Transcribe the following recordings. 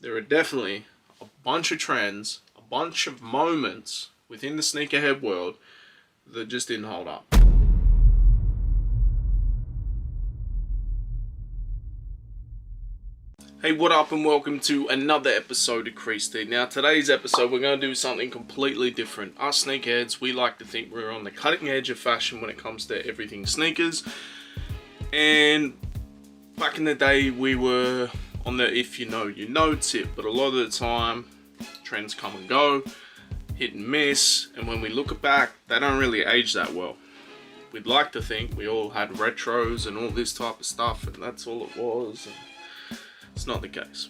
there are definitely a bunch of trends, a bunch of moments within the sneakerhead world that just didn't hold up. Hey, what up and welcome to another episode of Creased. Now today's episode we're going to do something completely different. Us sneakerheads, we like to think we're on the cutting edge of fashion when it comes to everything sneakers. And back in the day we were on the if you know you know tip, but a lot of the time trends come and go, hit and miss, and when we look back they don't really age that well. We'd like to think we all had retros and all this type of stuff and that's all it was. It's not the case.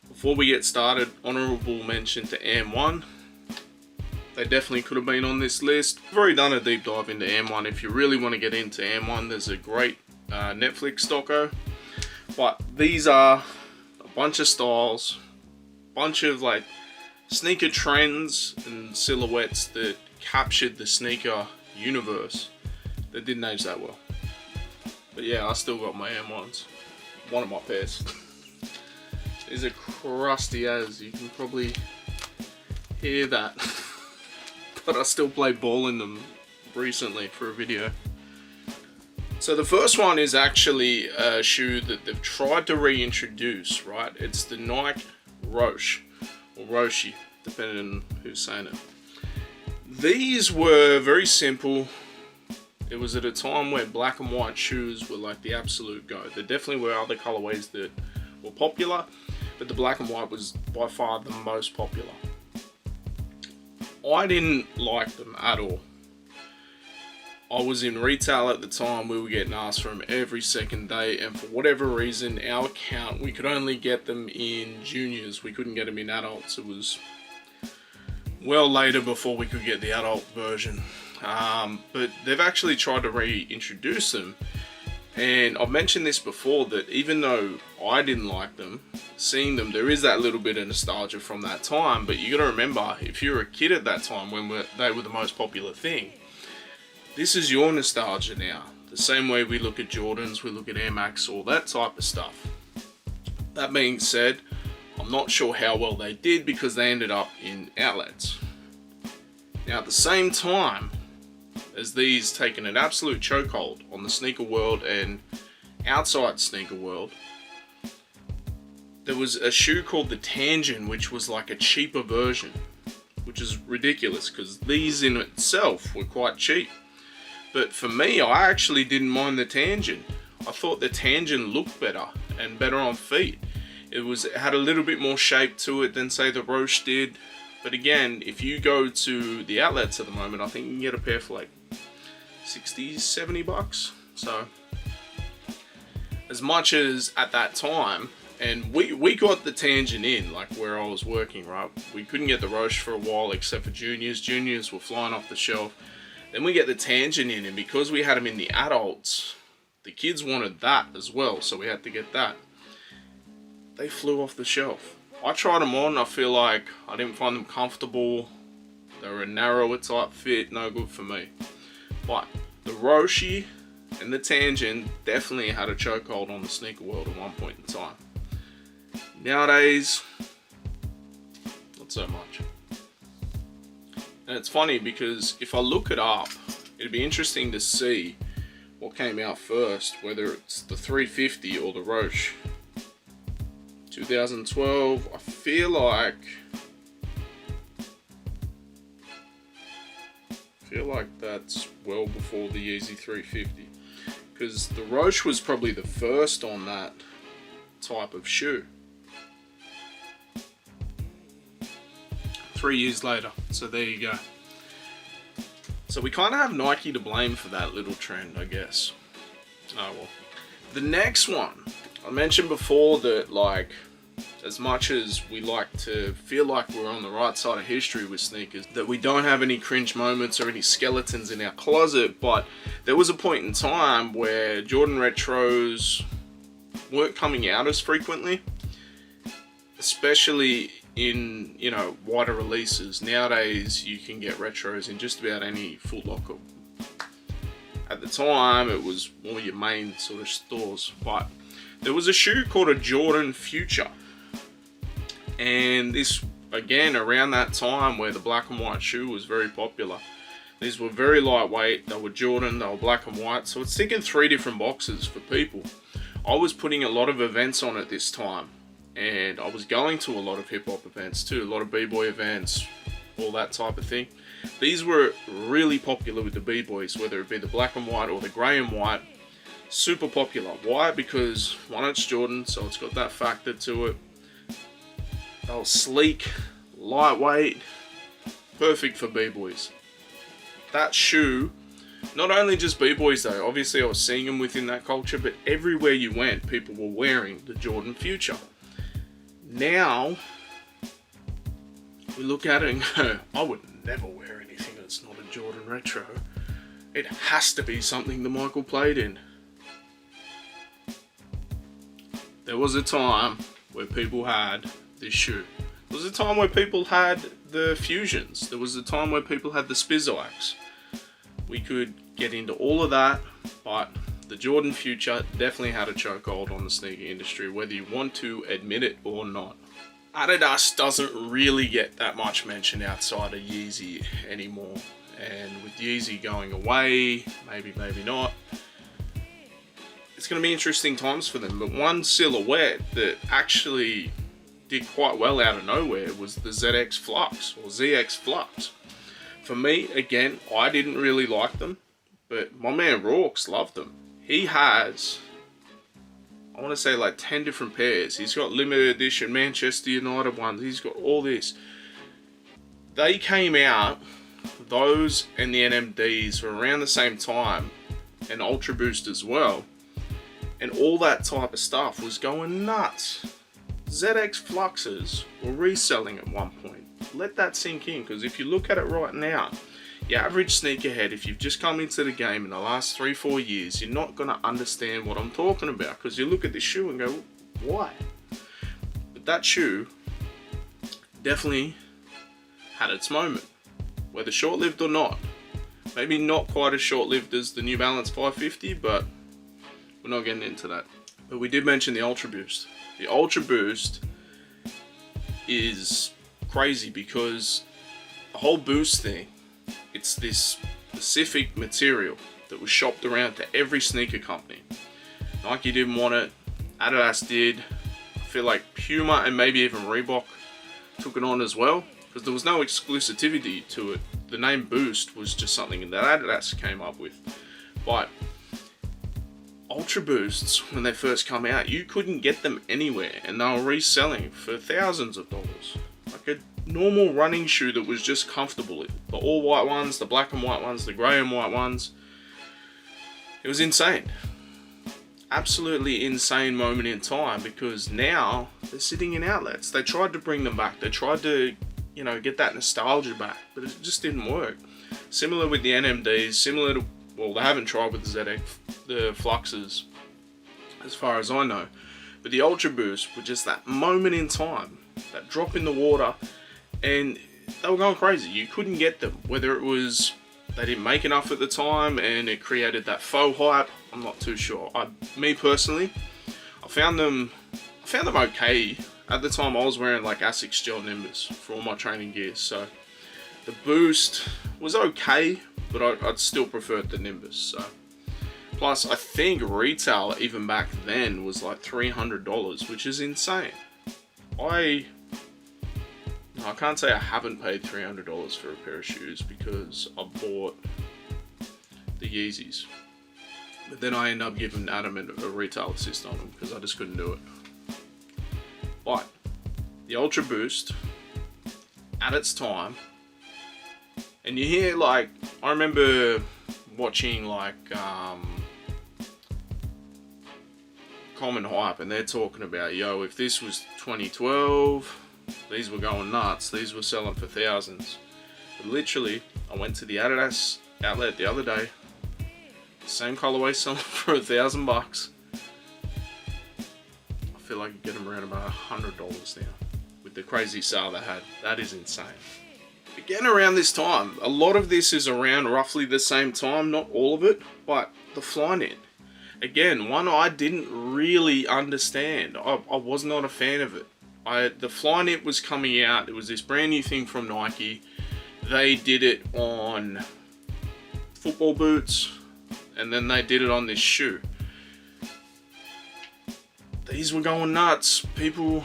Before we get started, honourable mention to AM1. They definitely could have been on this list. I've already done a deep dive into AM1. If you really want to get into AM1, there's a great Netflix doco. But these are a bunch of styles, bunch of like sneaker trends and silhouettes that captured the sneaker universe that didn't age that well. But yeah, I still got my AM1s. One of my pairs. These are crusty as, you can probably hear that. But I still played ball in them recently for a video. So the first one is actually a shoe that they've tried to reintroduce, right? It's the Nike Roche, or Roshi, depending on who's saying it. These were very simple. It was at a time where black and white shoes were like the absolute go. There definitely were other colorways that were popular, but the black and white was by far the most popular. I didn't like them at all. I was in retail at the time, we were getting asked for them every second day, and for whatever reason, our account, we could only get them in juniors, we couldn't get them in adults. It was well later before we could get the adult version. But they've actually tried to reintroduce them, and I've mentioned this before that even though I didn't like them, seeing them, there is that little bit of nostalgia from that time. But you got to remember, if you were a kid at that time when they were the most popular thing, this is your nostalgia now. The same way we look at Jordans, we look at Air Max, all that type of stuff. That being said, I'm not sure how well they did because they ended up in outlets. Now at the same time as these taking an absolute chokehold on the sneaker world and outside sneaker world, there was a shoe called the Tangent, which was like a cheaper version, which is ridiculous because these in itself were quite cheap. But for me, I actually didn't mind the Tangent. I thought the Tangent looked better and better on feet. It had a little bit more shape to it than say the Roche did. But again, if you go to the outlets at the moment, I think you can get a pair for like 60, 70 bucks. So as much as at that time, and we got the Tangent in, like where I was working, right? We couldn't get the Roche for a while except for juniors. Juniors were flying off the shelf. Then we get the Tangent in, and because we had them in the adults, the kids wanted that as well, so we had to get that. They flew off the shelf. I tried them on, I feel like I didn't find them comfortable. They were a narrower type fit, no good for me. But the Roshi and the Tangent definitely had a chokehold on the sneaker world at one point in time. Nowadays, not so much. And it's funny because if I look it up, it'd be interesting to see what came out first, whether it's the 350 or the Roche. 2012, I feel like that's well before the Yeezy 350, because the Roche was probably the first on that type of shoe. 3 years later, so there you go. So we kind of have Nike to blame for that little trend, I guess. Oh well. The next one, I mentioned before that, like, as much as we like to feel like we're on the right side of history with sneakers, that we don't have any cringe moments or any skeletons in our closet, but there was a point in time where Jordan retros weren't coming out as frequently, especially in, you know, wider releases. Nowadays you can get retros in just about any Foot Locker. At the time it was one of your main sort of stores, but there was a shoe called a Jordan Future, And this, again, around that time where the black and white shoe was very popular. These were very lightweight, they were Jordan, they were black and white, so it's ticking 3 different boxes for people. I was putting a lot of events on at this time, and I was going to a lot of hip hop events too, a lot of b-boy events, all that type of thing. These were really popular with the b-boys, whether it be the black and white or the grey and white. Super popular. Why? Because one, it's Jordan, so it's got that factor to it. They were sleek, lightweight, perfect for b-boys. That shoe, not only just b-boys though, obviously I was seeing them within that culture, but everywhere you went, people were wearing the Jordan Future. Now, we look at it and go, I would never wear anything that's not a Jordan Retro. It has to be something that Michael played in. There was a time where people had this shoe. There was a time where people had the Fusions. There was a time where people had the Spizoacs. We could get into all of that, but the Jordan Future definitely had a chokehold on the sneaker industry, whether you want to admit it or not. Adidas doesn't really get that much mention outside of Yeezy anymore. And with Yeezy going away, maybe not, it's going to be interesting times for them. But one silhouette that actually did quite well out of nowhere was the ZX Flux, or ZX Flux. For me, again, I didn't really like them, but my man Rorks loved them. He has, I want to say like 10 different pairs. He's got limited edition Manchester United ones. He's got all this. They came out, those and the NMDs were around the same time, and Ultra Boost as well. And all that type of stuff was going nuts. ZX Fluxes were reselling at one point. Let that sink in, because if you look at it right now, your average sneakerhead, if you've just come into the game in the last 3-4 years, you're not going to understand what I'm talking about, because you look at this shoe and go, why? But that shoe definitely had its moment, whether short-lived or not. Maybe not quite as short-lived as the New Balance 550, but we're not getting into that. But we did mention the Ultra Boost. The Ultra Boost is crazy because the whole Boost thing, it's this specific material that was shopped around to every sneaker company. Nike didn't want it, Adidas did. I feel like Puma and maybe even Reebok took it on as well, because there was no exclusivity to it. The name Boost was just something that Adidas came up with. But Ultra Boosts, when they first come out, you couldn't get them anywhere, and they were reselling for thousands of dollars. Like a normal running shoe that was just comfortable. The all white ones, the black and white ones, the grey and white ones. It was insane. Absolutely insane moment in time, because now they're sitting in outlets. They tried to bring them back. They tried to, get that nostalgia back, but it just didn't work. Similar with the NMDs, similar to, well, they haven't tried with the Fluxes, as far as I know. But the Ultra Boost were just that moment in time, that drop in the water, and they were going crazy. You couldn't get them, whether it was they didn't make enough at the time and it created that faux hype. I'm not too sure. Me personally, I found them okay. At the time, I was wearing like Asics Gel Nimbus for all my training gear, so the Boost was okay, but I'd still prefer the Nimbus. So, plus I think retail even back then was like $300, which is insane. I can't say I haven't paid $300 for a pair of shoes, because I bought the Yeezys. But then I ended up giving Adam a retail assist on them because I just couldn't do it. But the Ultra Boost, at its time, and you hear like, I remember watching like Common Hype, and they're talking about, yo, if this was 2012, these were going nuts. These were selling for thousands. But literally, I went to the Adidas outlet the other day. Same colorway selling for $1,000. I feel like you get them around about $100 now. With the crazy sale they had. That is insane. Again, around this time, a lot of this is around roughly the same time. Not all of it, but the Flyknit. Again, one I didn't really understand. I was not a fan of it. The Flyknit was coming out. It was this brand new thing from Nike. They did it on football boots, and then they did it on this shoe. These were going nuts. People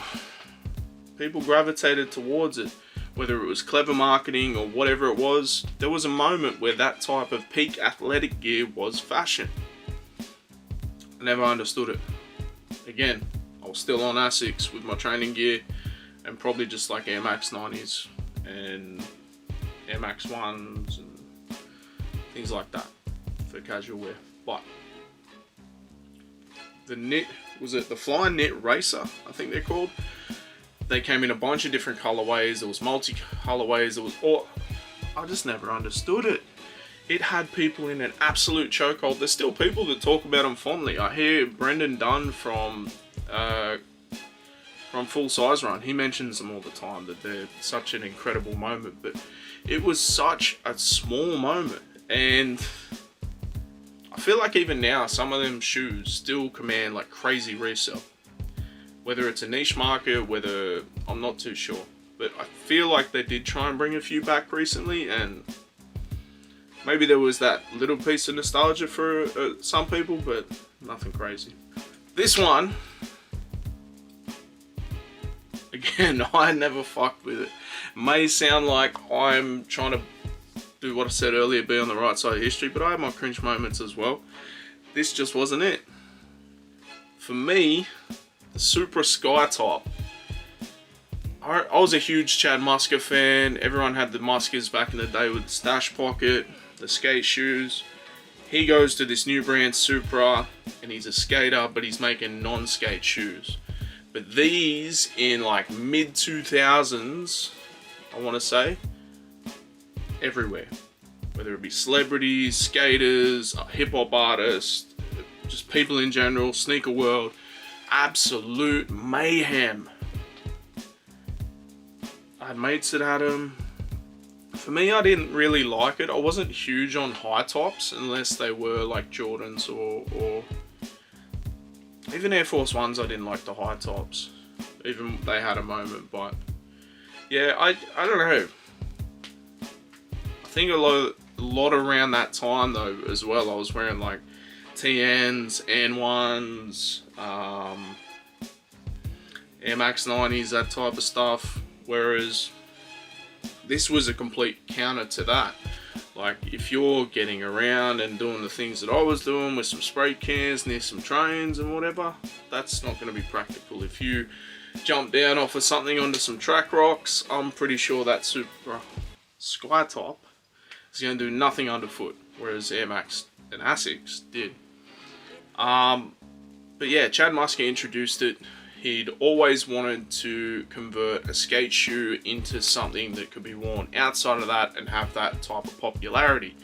gravitated towards it. Whether it was clever marketing or whatever it was, there was a moment where that type of peak athletic gear was fashion. I never understood it. Again, I was still on Asics with my training gear, and probably just like Air Max 90s and Air Max 1s and things like that for casual wear. But the the Flyknit Racer, I think they're called. They came in a bunch of different colorways. There was multi-colorways. I just never understood it. It had people in an absolute chokehold. There's still people that talk about them fondly. I hear Brendan Dunn from Full Size Run. He mentions them all the time, that they're such an incredible moment. But it was such a small moment, and I feel like even now some of them shoes still command like crazy resale. Whether it's a niche market, whether, I'm not too sure. But I feel like they did try and bring a few back recently, and maybe there was that little piece of nostalgia for some people, but nothing crazy. This one, again, I never fucked with it. May sound like I'm trying to do what I said earlier, be on the right side of history, but I have my cringe moments as well. This just wasn't it. For me, the Supra Skytop. I was a huge Chad Muska fan. Everyone had the Muskas back in the day with the stash pocket, the skate shoes. He goes to this new brand, Supra, and he's a skater, but he's making non-skate shoes. But these, in like mid-2000s, I want to say, everywhere. Whether it be celebrities, skaters, hip-hop artists, just people in general, sneaker world. Absolute mayhem. I had mates that had them. For me, I didn't really like it. I wasn't huge on high tops unless they were like Jordans or even Air Force Ones. I didn't like the high tops. Even they had a moment, but yeah, I don't know. I think a lot around that time though as well, I was wearing like TNs, N1s, Air Max 90s, that type of stuff. Whereas this was a complete counter to that. Like if you're getting around and doing the things that I was doing with some spray cans near some trains and whatever, that's not going to be practical. If you jump down off of something onto some track rocks, I'm pretty sure that Supra Skytop is going to do nothing underfoot, whereas Air Max and Asics did. But yeah, Chad Muska introduced it. He'd always wanted to convert a skate shoe into something that could be worn outside of that and have that type of popularity.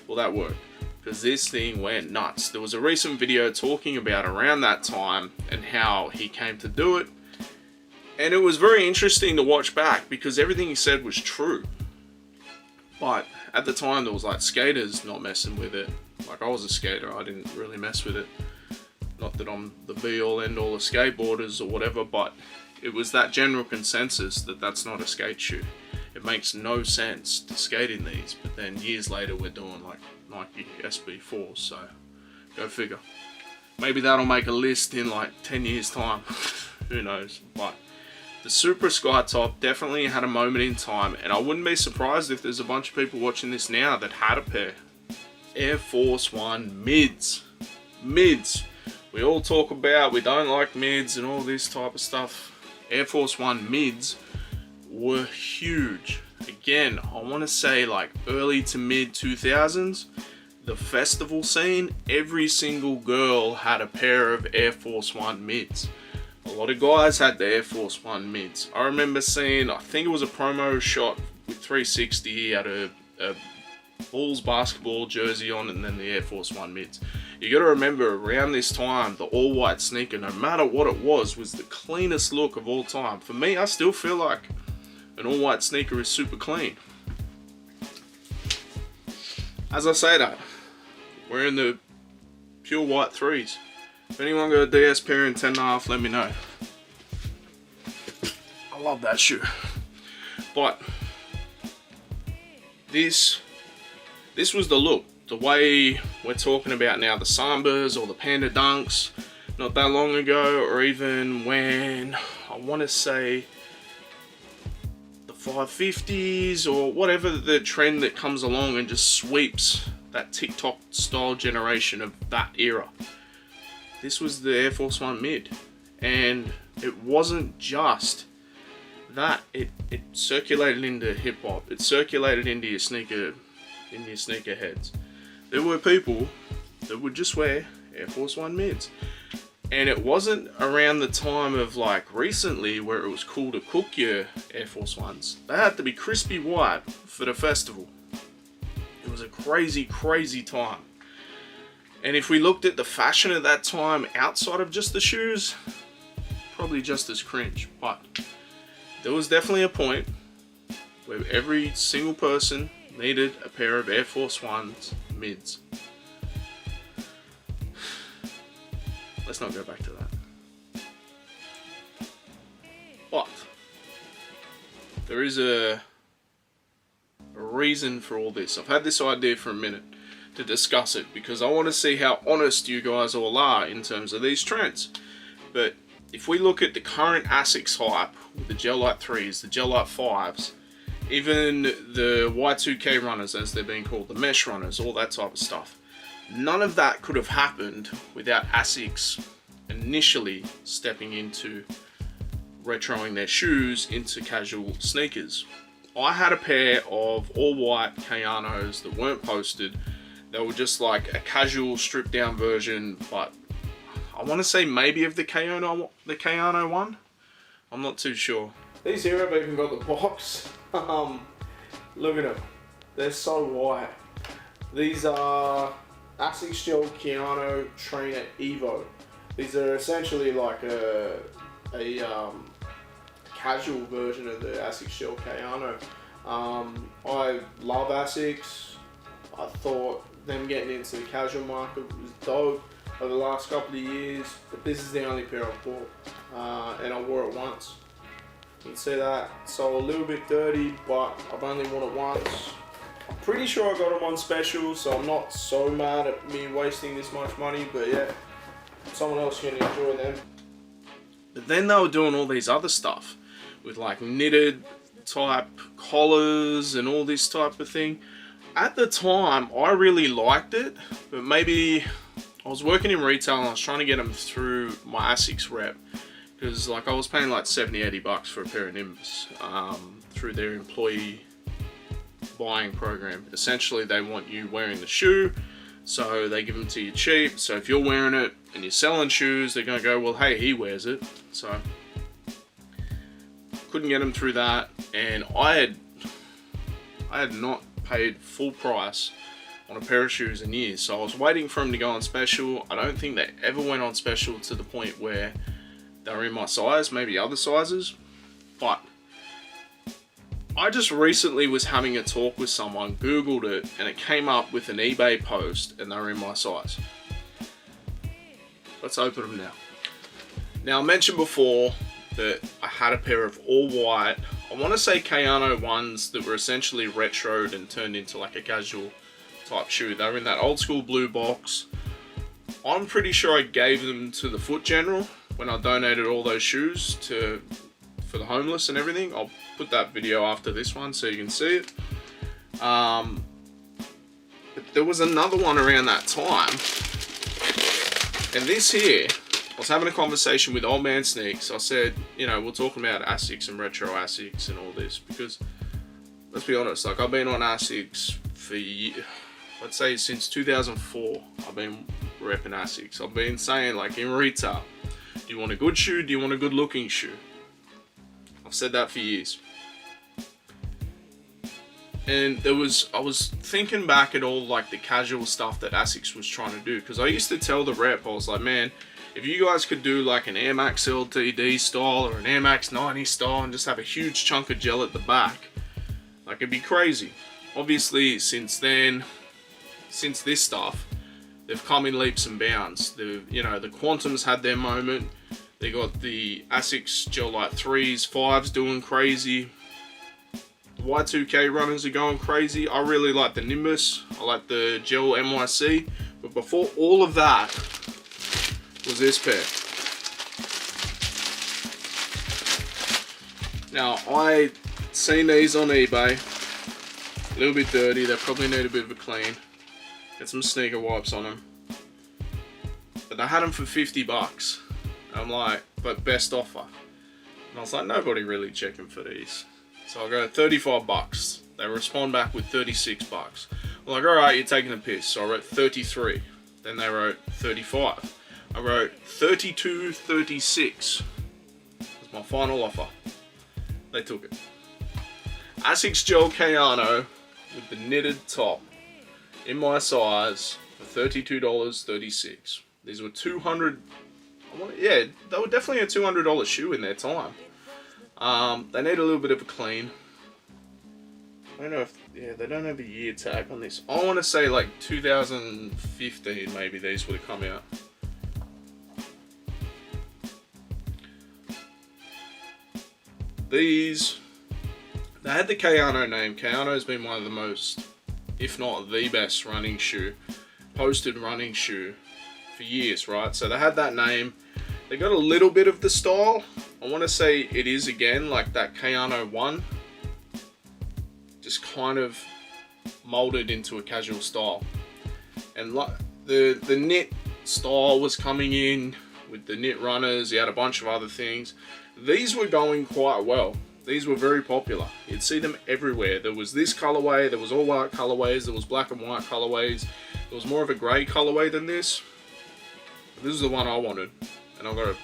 Well, that worked, because this thing went nuts. There was a recent video talking about around that time and how he came to do it, and it was very interesting to watch back because everything he said was true. But at the time there was like skaters not messing with it. Like I was a skater, I didn't really mess with it. Not that I'm the be-all end-all of skateboarders or whatever, but it was that general consensus that that's not a skate shoe. It makes no sense to skate in these, but then years later we're doing like Nike SB4s, so go figure. Maybe that'll make a list in like 10 years time, who knows. But the Supra Skytop definitely had a moment in time, and I wouldn't be surprised if there's a bunch of people watching this now that had a pair. Air Force One mids. We all talk about we don't like mids and all this type of stuff. Air Force One mids were huge. Again, I want to say like early to mid 2000s, the festival scene, every single girl had a pair of Air Force One mids. A lot of guys had the Air Force One mids. I remember seeing, I think it was a promo shot with 360, he had a Bulls basketball jersey on and then the Air Force One mids. You gotta remember, around this time, the all-white sneaker, no matter what it was the cleanest look of all time. For me, I still feel like an all-white sneaker is super clean. As I say that, we're in the pure white threes. If anyone got a DS pair in 10.5, let me know. love that shoe. But this was the look. The way we're talking about now, the Sambas or the Panda Dunks, not that long ago, or even when, I want to say, the 550s or whatever, the trend that comes along and just sweeps that TikTok style generation of that era. This was the Air Force One mid, and it wasn't just that. It circulated into hip hop. It circulated into your sneaker heads. There were people that would just wear Air Force One mids, and it wasn't around the time of like recently where it was cool to cook your Air Force Ones. They had to be crispy white for the festival. It was a crazy, crazy time. And if we looked at the fashion at that time outside of just the shoes, probably just as cringe. But there was definitely a point where every single person needed a pair of Air Force Ones mids. Let's not go back to that. But there is a reason for all this. I've had this idea for a minute to discuss it because I want to see how honest you guys all are in terms of these trends. But if we look at the current ASICS hype with the Gel Light 3s, the Gel Light 5s, even the Y2K runners as they're being called, the mesh runners, all that type of stuff, none of that could have happened without ASICS initially stepping into retroing their shoes into casual sneakers. I had a pair of all white Kayanos that weren't posted. They were just like a casual stripped down version, but I want to say maybe of the Kayano one. I'm not too sure. These here have even got the box. Look at them. They're so white. These are ASICS Gel Kayano Trainer Evo. These are essentially like a casual version of the ASICS Gel Kayano. I love ASICS. I thought them getting into the casual market was dope over the last couple of years, but this is the only pair I bought, and I wore it once. You can see that, so a little bit dirty, but I've only worn it once. I'm pretty sure I got them on special, so I'm not so mad at me wasting this much money, but yeah, someone else can enjoy them. But then they were doing all these other stuff with like knitted type collars and all this type of thing. At the time, I really liked it, but maybe I was working in retail and I was trying to get them through my ASICS rep, because like I was paying like 70-80 bucks for a pair of Nimbus through their employee buying program. Essentially, they want you wearing the shoe, so they give them to you cheap. So if you're wearing it and you're selling shoes, they're gonna go, well, hey, he wears it. So couldn't get them through that, and I had not paid full price on a pair of shoes in years, so I was waiting for them to go on special. I don't think they ever went on special to the point where they were in my size, maybe other sizes, but I just recently was having a talk with someone, googled it, and it came up with an eBay post and they were in my size. Let's open them now. Now, I mentioned before that I had a pair of all white, I want to say Kayano ones that were essentially retroed and turned into like a casual type shoe. They were in that old school blue box. I'm pretty sure I gave them to the Foot General when I donated all those shoes for the homeless and everything. I'll put that video after this one so you can see it. But there was another one around that time, and this here, I was having a conversation with Old Man Sneaks. I said, you know, we're talking about ASICS and retro ASICS and all this, because let's be honest, like I've been on ASICS for let's say since 2004. I've been repping ASICS. I've been saying, like, in retail, do you want a good shoe? Do you want a good looking shoe? I've said that for years. And I was thinking back at all like the casual stuff that ASICS was trying to do, because I used to tell the rep, I was like, man, if you guys could do like an Air Max LTD style or an Air Max 90 style and just have a huge chunk of gel at the back, like, it'd be crazy. Obviously, since then, since this stuff, they've come in leaps and bounds. You know, the Quantums had their moment. They got the ASICS Gel Light 3s, 5s doing crazy. The Y2K runners are going crazy. I really like the Nimbus. I like the Gel NYC. But before all of that was this pair. Now, I seen these on eBay. A little bit dirty. They probably need a bit of a clean. Get some sneaker wipes on them. But they had them for 50 bucks. I'm like, but best offer. And I was like, nobody really checking for these. So I go 35 bucks. They respond back with 36 bucks. I'm like, alright, you're taking a piss. So I wrote 33. Then they wrote 35. I wrote 32.36. That's my final offer. They took it. ASICS Gel Kayano with the knitted top in my size for $32.36. These were 200. Yeah, they were definitely a $200 shoe in their time. They need a little bit of a clean. I don't know if, yeah, they don't have a year tag on this. I want to say like 2015 maybe these would have come out. These, they had the Kayano name. Kayano's been one of the most, if not the best running shoe, posted running shoe for years, right? So they had that name. They got a little bit of the style. I want to say it is again like that Kayano 1. Just kind of molded into a casual style. And like the knit style was coming in with the knit runners. You had a bunch of other things. These were going quite well. These were very popular. You'd see them everywhere. There was this colorway, there was all white colorways, there was black and white colorways. There was more of a grey colorway than this. This is the one I wanted. And I got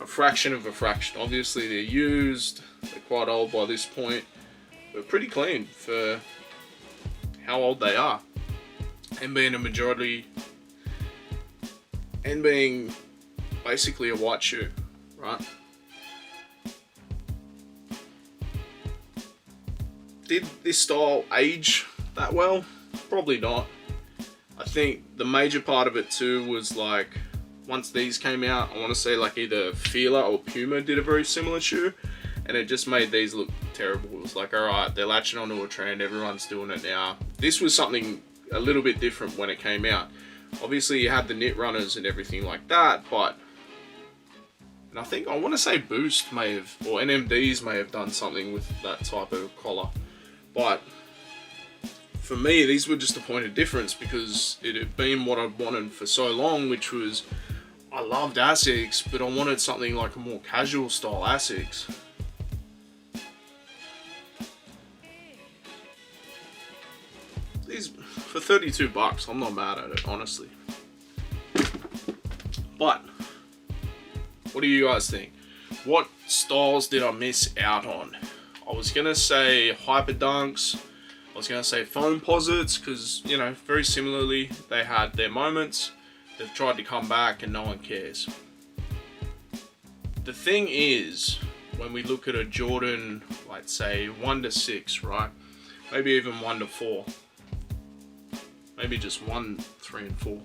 a fraction of a fraction. Obviously they're used, they're quite old by this point, but pretty clean for how old they are. And being a majority, and being basically a white shoe, right? Did this style age that well? Probably not. I think the major part of it too was like, once these came out, I want to say like either Fila or Puma did a very similar shoe, and it just made these look terrible. It was like, alright, they're latching onto a trend, everyone's doing it now. This was something a little bit different when it came out. Obviously you had the knit runners and everything like that, but, and I think, I want to say Boost may have, or NMDs may have done something with that type of collar. But for me, these were just a point of difference because it had been what I'd wanted for so long, which was, I loved ASICS, but I wanted something like a more casual style ASICS. These, for 32 bucks, I'm not mad at it, honestly. But, what do you guys think? What styles did I miss out on? I was going to say Hyper Dunks. I was going to say Foam Posits, because, you know, very similarly, they had their moments. They've tried to come back and no one cares. The thing is, when we look at a Jordan, let's say 1 to 6, right? Maybe even 1 to 4. Maybe just 1, 3 and 4.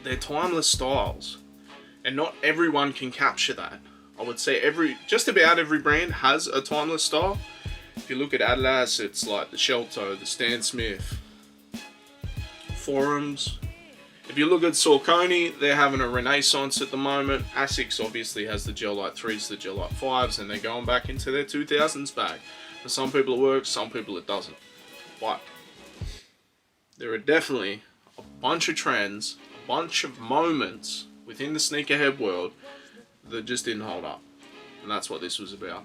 They're timeless styles. And not everyone can capture that. I would say just about every brand has a timeless style. If you look at Adidas, it's like the Shell Toe, the Stan Smith, Forums. If you look at Saucony, they're having a renaissance at the moment. ASICS obviously has the Gel Light 3s, the Gel Light 5s, and they're going back into their 2000s bag. For some people it works, some people it doesn't. But there are definitely a bunch of trends, a bunch of moments within the sneakerhead world that just didn't hold up. And that's what this was about.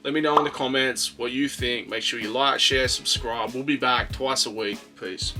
Let me know in the comments what you think. Make sure you like, share, subscribe. We'll be back twice a week. Peace.